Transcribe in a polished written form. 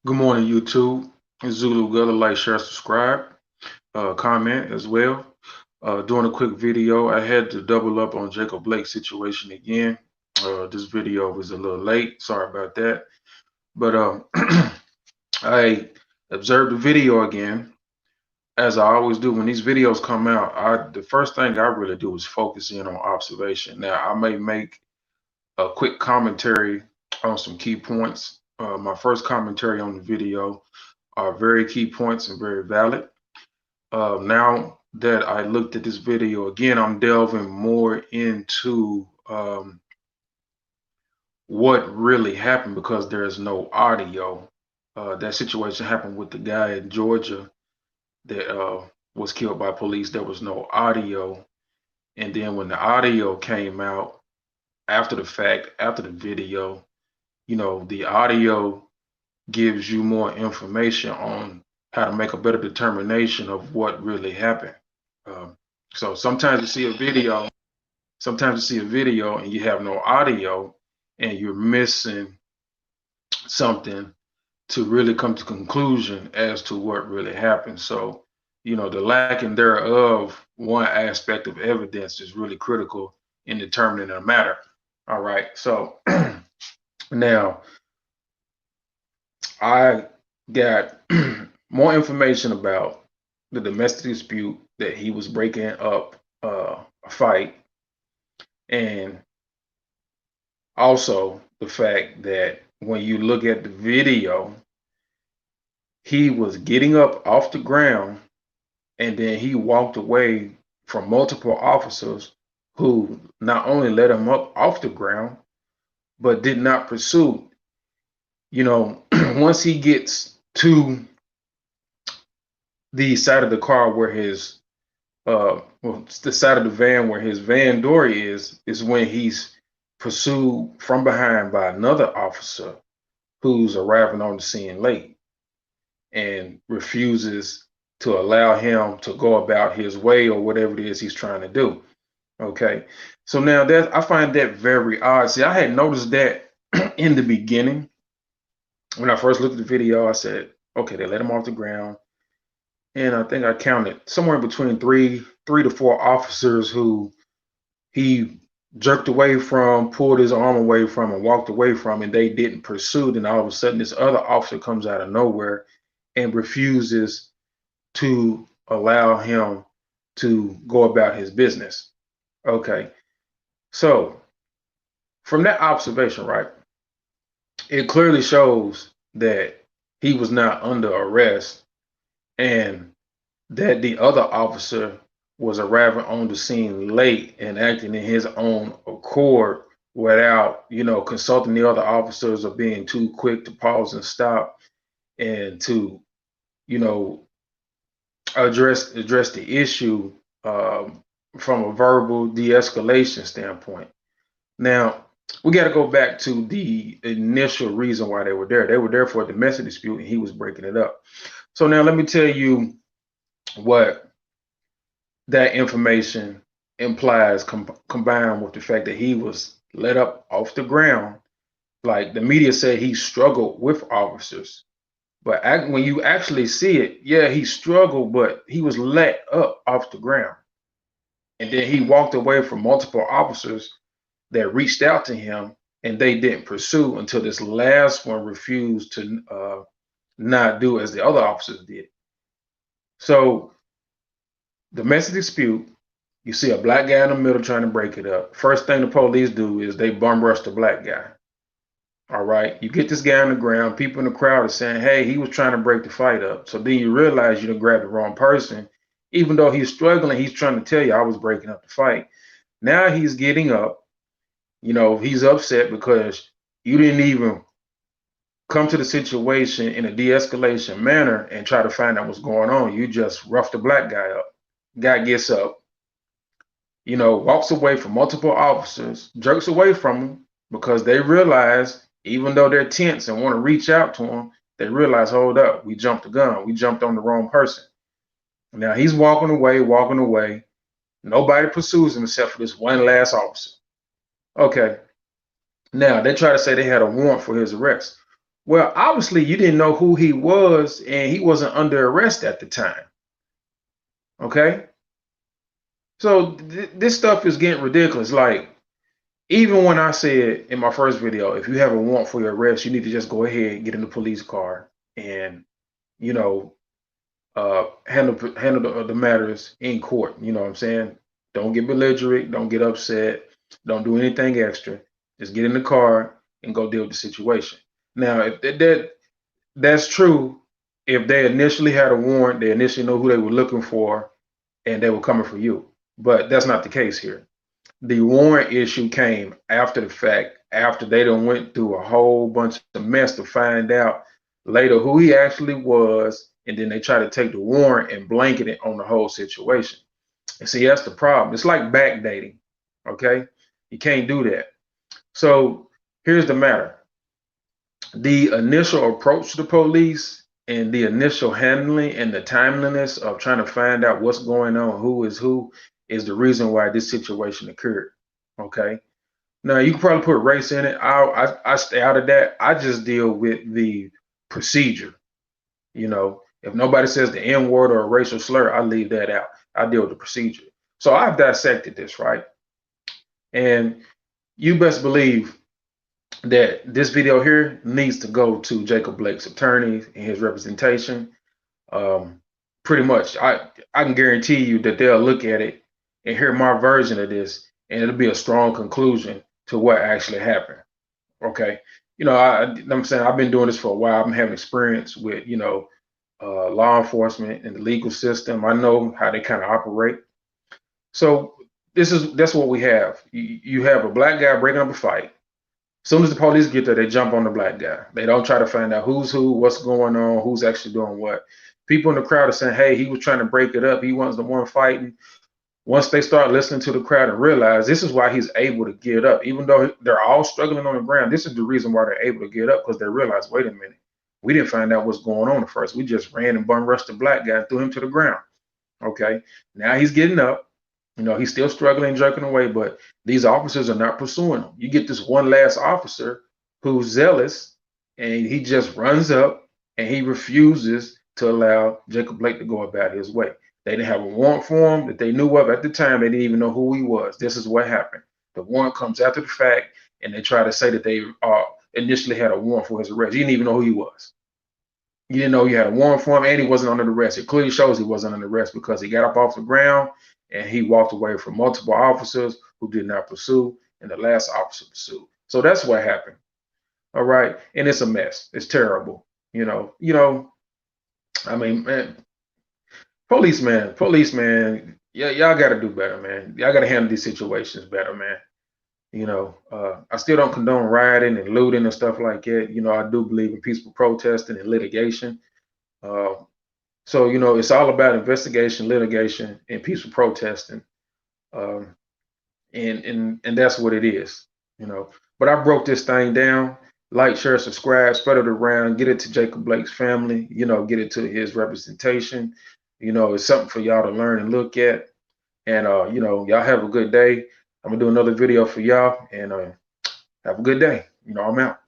Good morning, YouTube. It's Zulu Gutter. Like, share, subscribe, comment as well. Doing a quick video. I had to double up on Jacob Blake situation again. This video was a little late. Sorry about that. But I observed the video again, as I always do when these videos come out. The first thing I really do is focus in on observation. Now, I may make a quick commentary on some key points. My first commentary on the video are very key points and very valid. Now that I looked at this video again, I'm delving more into what really happened because there is no audio. That situation happened with the guy in Georgia that was killed by police. There was no audio. And then when the audio came out after the fact, after the video, the audio gives you more information on how to make a better determination of what really happened. Um, so sometimes you see a video and you have no audio and you're missing something to really come to conclusion as to what really happened. So, the lacking thereof, one aspect of evidence is really critical in determining a matter. All right. So now I got more information about the domestic dispute that he was breaking up a fight, and also the fact that when you look at the video, he was getting up off the ground and then he walked away from multiple officers who not only let him up off the ground, but did not pursue. Once he gets to the side of the car where the side of the van where his van door is when he's pursued from behind by another officer who's arriving on the scene late and refuses to allow him to go about his way or whatever it is he's trying to do. Okay. So now that I find that very odd. See, I had noticed that in the beginning. When I first looked at the video, I said, okay, they let him off the ground. And I think I counted somewhere between three to four officers who he jerked away from, pulled his arm away from, and walked away from, and they didn't pursue. Then all of a sudden, this other officer comes out of nowhere and refuses to allow him to go about his business. Okay. So from that observation, right, it clearly shows that he was not under arrest and that the other officer was arriving on the scene late and acting in his own accord without, consulting the other officers or being too quick to pause and stop and to, you know, address the issue from a verbal de-escalation standpoint. Now, we got to go back to the initial reason why they were there. They were there for a domestic dispute and he was breaking it up. So now let me tell you what that information implies combined with the fact that he was let up off the ground. Like the media said, he struggled with officers. But when you actually see it, yeah, he struggled, but he was let up off the ground. And then he walked away from multiple officers that reached out to him and they didn't pursue until this last one refused to not do as the other officers did. So, domestic dispute, you see a black guy in the middle trying to break it up. First thing the police do is they bum rush the black guy. All right. You get this guy on the ground. People in the crowd are saying, hey, he was trying to break the fight up. So then you realize you done grabbed the wrong person. Even though he's struggling, he's trying to tell you I was breaking up the fight. Now he's getting up. He's upset because you didn't even come to the situation in a de-escalation manner and try to find out what's going on. You just rough the black guy up. Guy gets up, walks away from multiple officers, jerks away from them because they realize, even though they're tense and want to reach out to him, they realize, hold up, we jumped the gun. We jumped on the wrong person. Now he's walking away. Nobody pursues him except for this one last officer. Okay. Now they try to say they had a warrant for his arrest. Well, obviously you didn't know who he was, and he wasn't under arrest at the time. Okay, so this stuff is getting ridiculous. Like, even when I said in my first video, if you have a warrant for your arrest, you need to just go ahead and get in the police car and, you know, handle the matters in court. You know what I'm saying? Don't get belligerent. Don't get upset. Don't do anything extra. Just get in the car and go deal with the situation. Now, if that's true, if they initially had a warrant, they initially know who they were looking for, and they were coming for you. But that's not the case here. The warrant issue came after the fact, after they done went through a whole bunch of mess to find out later who he actually was, and then they try to take the warrant and blanket it on the whole situation. And see, that's the problem. It's like backdating. Okay, you can't do that. So here's the matter: the initial approach to the police and the initial handling and the timeliness of trying to find out what's going on, who, is the reason why this situation occurred. Okay. Now you can probably put race in it. I stay out of that. I just deal with the procedure. You know, if nobody says the N word or a racial slur, I leave that out. I deal with the procedure. So I've dissected this, right? And you best believe that this video here needs to go to Jacob Blake's attorney and his representation. Pretty much, I can guarantee you that they'll look at it and hear my version of this, and it'll be a strong conclusion to what actually happened. Okay, I'm saying I've been doing this for a while. I'm having experience with law enforcement and the legal system. I know how they kind of operate. So that's what we have. You have a black guy breaking up a fight. As soon as the police get there, they jump on the black guy. They don't try to find out who's who, what's going on, who's actually doing what. People in the crowd are saying, hey, he was trying to break it up. He wasn't the one fighting. Once they start listening to the crowd and realize this is why he's able to get up, even though they're all struggling on the ground, this is the reason why they're able to get up, because they realize, wait a minute, we didn't find out what's going on at first. We just ran and bum rushed the black guy and threw him to the ground. Okay, now he's getting up. He's still struggling, jerking away, but these officers are not pursuing him. You get this one last officer who's zealous, and he just runs up and he refuses to allow Jacob Blake to go about his way. They didn't have a warrant for him that they knew of at the time. They didn't even know who he was. This is what happened. The warrant comes after the fact, and they try to say that they initially had a warrant for his arrest. You didn't even know who he was. You didn't know you had a warrant for him, and he wasn't under arrest. It clearly shows he wasn't under arrest because he got up off the ground and he walked away from multiple officers who did not pursue, and the last officer pursued. So that's what happened. All right, and it's a mess. It's terrible. I mean, man, policeman, yeah, y'all got to do better, man. Y'all got to handle these situations better, man. I still don't condone rioting and looting and stuff like that. I do believe in peaceful protesting and litigation. So, it's all about investigation, litigation, and peaceful protesting. Um, and that's what it is, But I broke this thing down. Like, share, subscribe, spread it around, get it to Jacob Blake's family, get it to his representation. It's something for y'all to learn and look at. And y'all have a good day. I'm gonna do another video for y'all, and have a good day. I'm out.